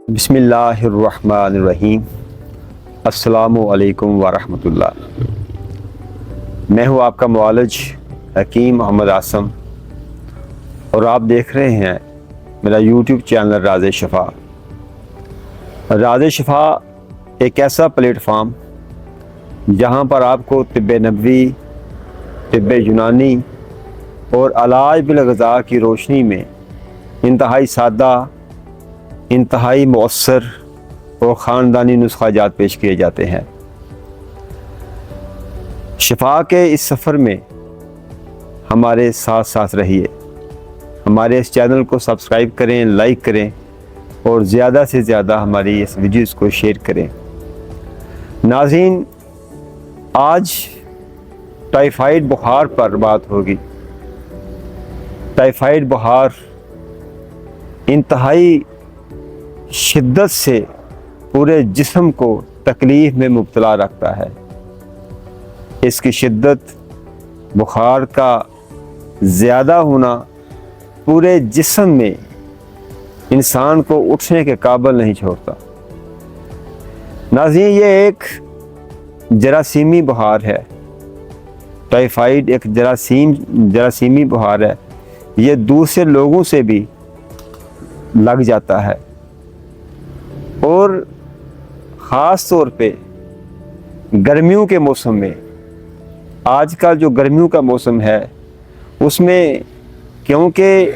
بسم اللہ الرحمن الرحیم۔ السلام علیکم ورحمۃ اللہ۔ میں ہوں آپ کا معالج حکیم محمد عاصم اور آپ دیکھ رہے ہیں میرا یوٹیوب چینل راز شفا۔ راز شفا ایک ایسا پلیٹ فارم جہاں پر آپ کو طب نبوی، طب یونانی اور علاج بالغذا کی روشنی میں انتہائی سادہ، انتہائی مؤثر اور خاندانی نسخہ جات پیش کیے جاتے ہیں۔ شفا کے اس سفر میں ہمارے ساتھ ساتھ رہیے۔ ہمارے اس چینل کو سبسکرائب کریں، لائک کریں اور زیادہ سے زیادہ ہماری اس ویڈیوز کو شیئر کریں۔ ناظرین، آج ٹائیفائڈ بخار پر بات ہوگی۔ ٹائیفائڈ بخار انتہائی شدت سے پورے جسم کو تکلیف میں مبتلا رکھتا ہے۔ اس کی شدت، بخار کا زیادہ ہونا پورے جسم میں انسان کو اٹھنے کے قابل نہیں چھوڑتا۔ ناظرین، یہ ایک جراثیمی بخار ہے۔ ٹائیفائڈ ایک جراثیمی بخار ہے۔ یہ دوسرے لوگوں سے بھی لگ جاتا ہے اور خاص طور پہ گرمیوں کے موسم میں، آج کل جو گرمیوں کا موسم ہے اس میں کیونکہ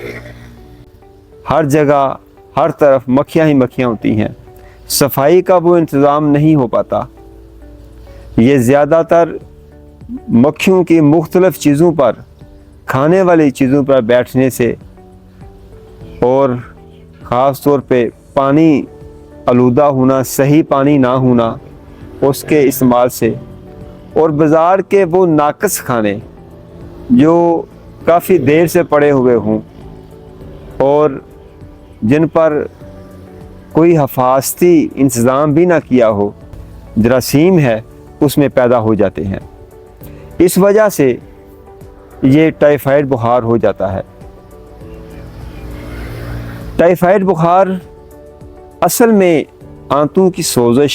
ہر جگہ ہر طرف مکھیاں ہی مکھیاں ہوتی ہیں، صفائی کا وہ انتظام نہیں ہو پاتا۔ یہ زیادہ تر مکھیوں کی مختلف چیزوں پر، کھانے والی چیزوں پر بیٹھنے سے اور خاص طور پہ پانی آلودہ ہونا، صحیح پانی نہ ہونا اس کے استعمال سے، اور بازار کے وہ ناقص کھانے جو کافی دیر سے پڑے ہوئے ہوں اور جن پر کوئی حفاظتی انتظام بھی نہ کیا ہو، جراثیم ہے اس میں پیدا ہو جاتے ہیں۔ اس وجہ سے یہ ٹائیفائڈ بخار ہو جاتا ہے۔ ٹائیفائڈ بخار اصل میں آنتوں کی سوزش،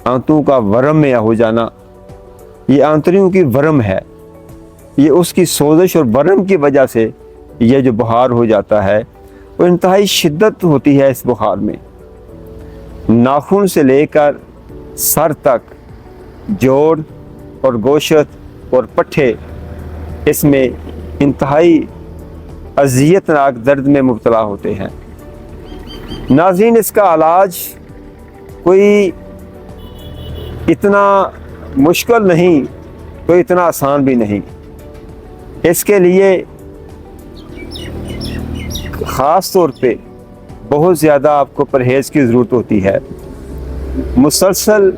آنتوں کا ورم میں ہو جانا، یہ آنتڑیوں کی ورم ہے۔ یہ اس کی سوزش اور ورم کی وجہ سے یہ جو بخار ہو جاتا ہے وہ انتہائی شدت ہوتی ہے۔ اس بخار میں ناخن سے لے کر سر تک، جوڑ اور گوشت اور پٹھے اس میں انتہائی اذیتناک درد میں مبتلا ہوتے ہیں۔ ناظرین، اس کا علاج کوئی اتنا مشکل نہیں، کوئی اتنا آسان بھی نہیں۔ اس کے لیے خاص طور پہ بہت زیادہ آپ کو پرہیز کی ضرورت ہوتی ہے۔ مسلسل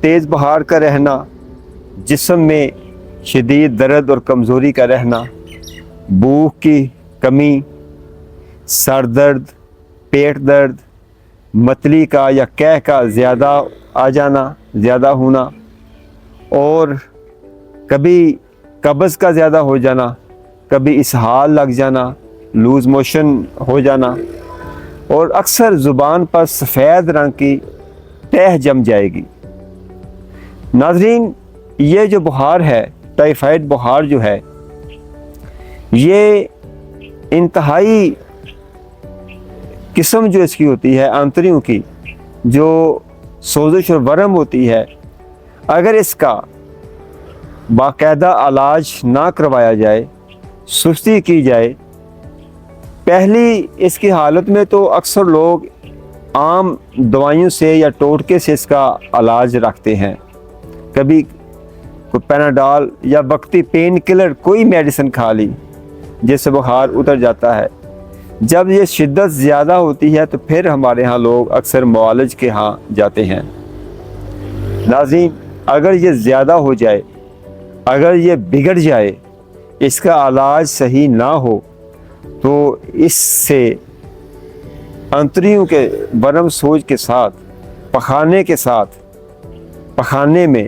تیز بخار کا رہنا، جسم میں شدید درد اور کمزوری کا رہنا، بھوک کی کمی، سر درد، پیٹ درد، متلی کا یا قے کا زیادہ آ جانا، زیادہ ہونا، اور کبھی قبض کا زیادہ ہو جانا، کبھی اسہال لگ جانا، لوز موشن ہو جانا، اور اکثر زبان پر سفید رنگ کی تہ جم جائے گی۔ ناظرین، یہ جو بخار ہے، ٹائیفائڈ بخار جو ہے، یہ انتہائی قسم جو اس کی ہوتی ہے، آنتڑیوں کی جو سوزش اور ورم ہوتی ہے، اگر اس کا باقاعدہ علاج نہ کروایا جائے، سستی کی جائے، پہلی اس کی حالت میں تو اکثر لوگ عام دوائیوں سے یا ٹوٹکے سے اس کا علاج رکھتے ہیں۔ کبھی کوئی پیناڈول یا وقتی پین کلر، کوئی میڈیسن کھا لی جس سے بخار اتر جاتا ہے۔ جب یہ شدت زیادہ ہوتی ہے تو پھر ہمارے ہاں لوگ اکثر معالج کے ہاں جاتے ہیں۔ ناظرین، اگر یہ زیادہ ہو جائے، اگر یہ بگڑ جائے، اس کا علاج صحیح نہ ہو تو اس سے آنتڑیوں کے ورم سوج کے ساتھ، پخانے کے ساتھ، پخانے میں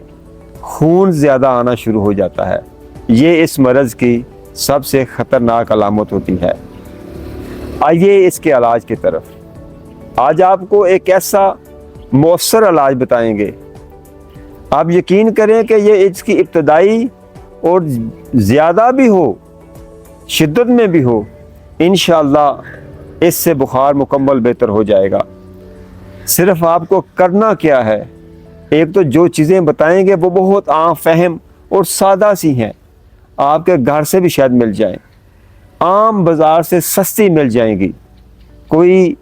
خون زیادہ آنا شروع ہو جاتا ہے۔ یہ اس مرض کی سب سے خطرناک علامت ہوتی ہے۔ آئیے اس کے علاج کی طرف۔ آج آپ کو ایک ایسا مؤثر علاج بتائیں گے، آپ یقین کریں کہ یہ اس کی ابتدائی اور زیادہ بھی ہو، شدت میں بھی ہو، انشاءاللہ اس سے بخار مکمل بہتر ہو جائے گا۔ صرف آپ کو کرنا کیا ہے، ایک تو جو چیزیں بتائیں گے وہ بہت عام فہم اور سادہ سی ہیں، آپ کے گھر سے بھی شاید مل جائیں، عام بازار سے سستی مل جائیں گی، کوئی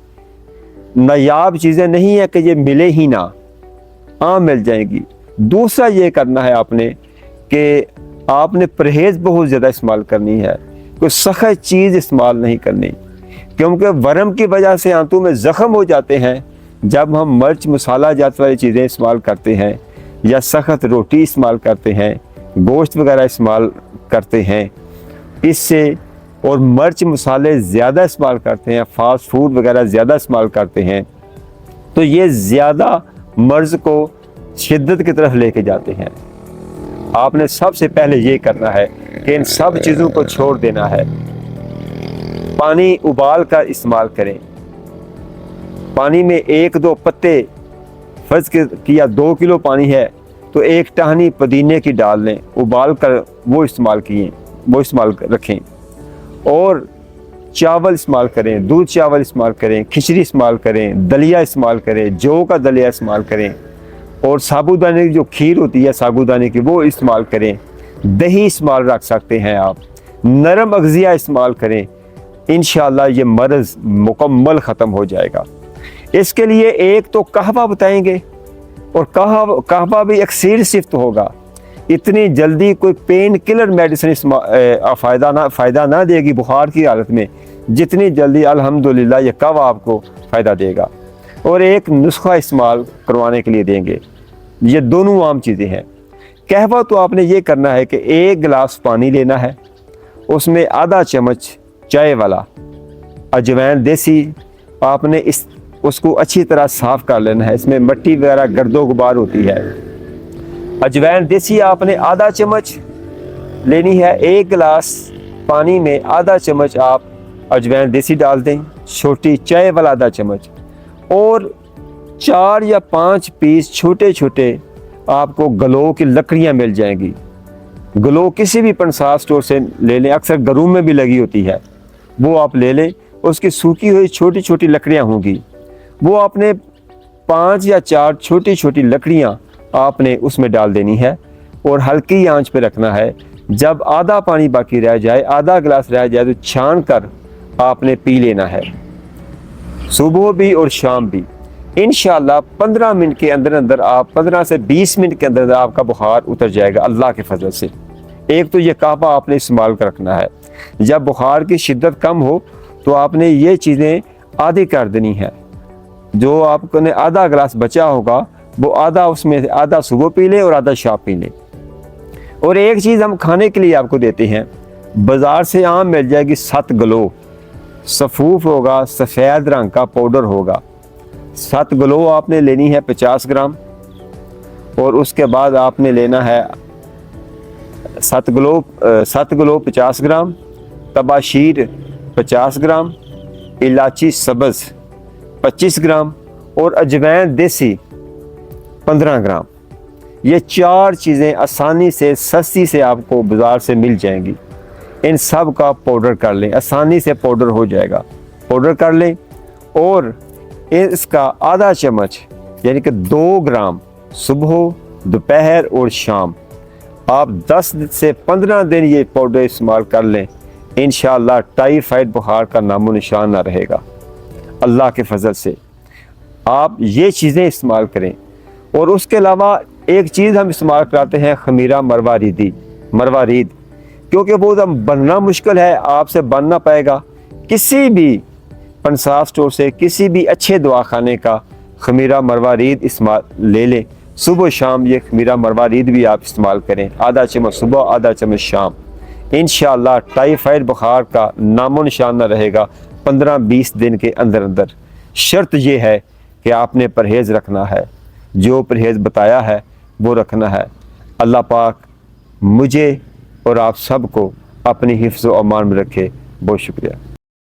نایاب چیزیں نہیں ہیں کہ یہ ملے ہی نہ، عام مل جائیں گی۔ دوسرا یہ کرنا ہے آپ نے کہ آپ نے پرہیز بہت زیادہ استعمال کرنی ہے، کوئی سخت چیز استعمال نہیں کرنی، کیونکہ ورم کی وجہ سے آنتوں میں زخم ہو جاتے ہیں جب ہم مرچ مسالہ جات والی چیزیں استعمال کرتے ہیں یا سخت روٹی استعمال کرتے ہیں، گوشت وغیرہ استعمال کرتے ہیں، اس سے اور مرچ مسالے زیادہ استعمال کرتے ہیں، فاسٹ فوڈ وغیرہ زیادہ استعمال کرتے ہیں، تو یہ زیادہ مرض کو شدت کی طرف لے کے جاتے ہیں۔ آپ نے سب سے پہلے یہ کرنا ہے کہ ان سب چیزوں کو چھوڑ دینا ہے۔ پانی ابال کر استعمال کریں، پانی میں 1-2 پتے، فرض کیا 2 کلو پانی ہے تو 1 ٹہنی پودینے کی ڈال لیں، ابال کر وہ استعمال رکھیں، اور چاول استعمال کریں، دودھ چاول استعمال کریں، کھچڑی استعمال کریں، دلیا استعمال کریں، جو کا دلیا استعمال کریں، اور سابودانے کی جو کھیر ہوتی ہے سابودانے کی وہ استعمال کریں، دہی استعمال رکھ سکتے ہیں آپ، نرم اغذیہ استعمال کریں، انشاءاللہ یہ مرض مکمل ختم ہو جائے گا۔ اس کے لیے ایک تو قہوہ بتائیں گے، اور قہوہ بھی اکثیر صفت ہوگا، اتنی جلدی کوئی پین کلر میڈیسن فائدہ نہ دے گی بخار کی حالت میں، جتنی جلدی الحمدللہ یہ قہوہ آپ کو فائدہ دے گا، اور ایک نسخہ استعمال کروانے کے لیے دیں گے۔ یہ دونوں عام چیزیں ہیں۔ قہوہ تو آپ نے یہ کرنا ہے کہ 1 گلاس پانی لینا ہے، اس میں آدھا چمچ چائے والا اجوائن دیسی، آپ نے اس کو اچھی طرح صاف کر لینا ہے، اس میں مٹی وغیرہ گرد و غبار ہوتی ہے۔ اجوائن دیسی آپ نے آدھا چمچ لینی ہے، 1 گلاس پانی میں آدھا چمچ آپ اجوائن دیسی ڈال دیں، چھوٹی چائے والا آدھا چمچ، اور 4 یا 5 پیس چھوٹے چھوٹے آپ کو گلو کی لکڑیاں مل جائیں گی۔ گلو کسی بھی پنسار سٹور سے لے لیں، اکثر گھروں میں بھی لگی ہوتی ہے، وہ آپ لے لیں، اس کی سوکھی ہوئی چھوٹی چھوٹی لکڑیاں ہوں گی، وہ آپ نے 5 یا 4 چھوٹی چھوٹی لکڑیاں آپ نے اس میں ڈال دینی ہے، اور ہلکی آنچ پہ رکھنا ہے۔ جب آدھا پانی باقی رہ جائے، آدھا گلاس رہ جائے، تو چھان کر آپ نے پی لینا ہے، صبح بھی اور شام بھی۔ انشاءاللہ 15 منٹ کے اندر آپ 15 سے 20 منٹ کے اندر آپ کا بخار اتر جائے گا اللہ کے فضل سے۔ ایک تو یہ قہوہ آپ نے استعمال کر رکھنا ہے، جب بخار کی شدت کم ہو تو آپ نے یہ چیزیں آدھی کر دینی ہے، جو آپ کو نے آدھا گلاس بچا ہوگا وہ آدھا، اس میں آدھا صبح پی لیں اور آدھا شام پی لیں۔ اور ایک چیز ہم کھانے کے لیے آپ کو دیتے ہیں، بازار سے عام مل جائے گی 7 گلو، سفوف ہوگا، سفید رنگ کا پاؤڈر ہوگا، 7 گلو آپ نے لینی ہے 50 گرام، اور اس کے بعد آپ نے لینا ہے 7 گلو 50 گرام، تباشیر 50 گرام، الائچی سبز 25 گرام، اور اجوائن دیسی 15 گرام۔ یہ 4 چیزیں آسانی سے سستی سے آپ کو بازار سے مل جائیں گی، ان سب کا پاؤڈر کر لیں، آسانی سے پاؤڈر ہو جائے گا، پاؤڈر کر لیں، اور اس کا آدھا چمچ یعنی کہ 2 گرام صبح، دوپہر اور شام، آپ 10 سے 15 دن یہ پاؤڈر استعمال کر لیں، انشاءاللہ ٹائیفائڈ بخار کا نام و نشان نہ رہے گا اللہ کے فضل سے۔ آپ یہ چیزیں استعمال کریں، اور اس کے علاوہ ایک چیز ہم استعمال کراتے ہیں، خمیرہ مروارید، کیونکہ وہ بننا مشکل ہے، آپ سے بن نہ پائے گا، کسی بھی پنسار سٹور سے کسی بھی اچھے دواخانے کا خمیرہ مروارید استعمال لے لیں، صبح شام یہ خمیرہ مروارید بھی آپ استعمال کریں، آدھا چمچ صبح آدھا چمچ شام، انشاءاللہ ٹائیفائڈ بخار کا نام و نشان نہ رہے گا 15-20 دن کے اندر۔ شرط یہ ہے کہ آپ نے پرہیز رکھنا ہے، جو پرہیز بتایا ہے وہ رکھنا ہے۔ اللہ پاک مجھے اور آپ سب کو اپنی حفظ و امان میں رکھے۔ بہت شکریہ۔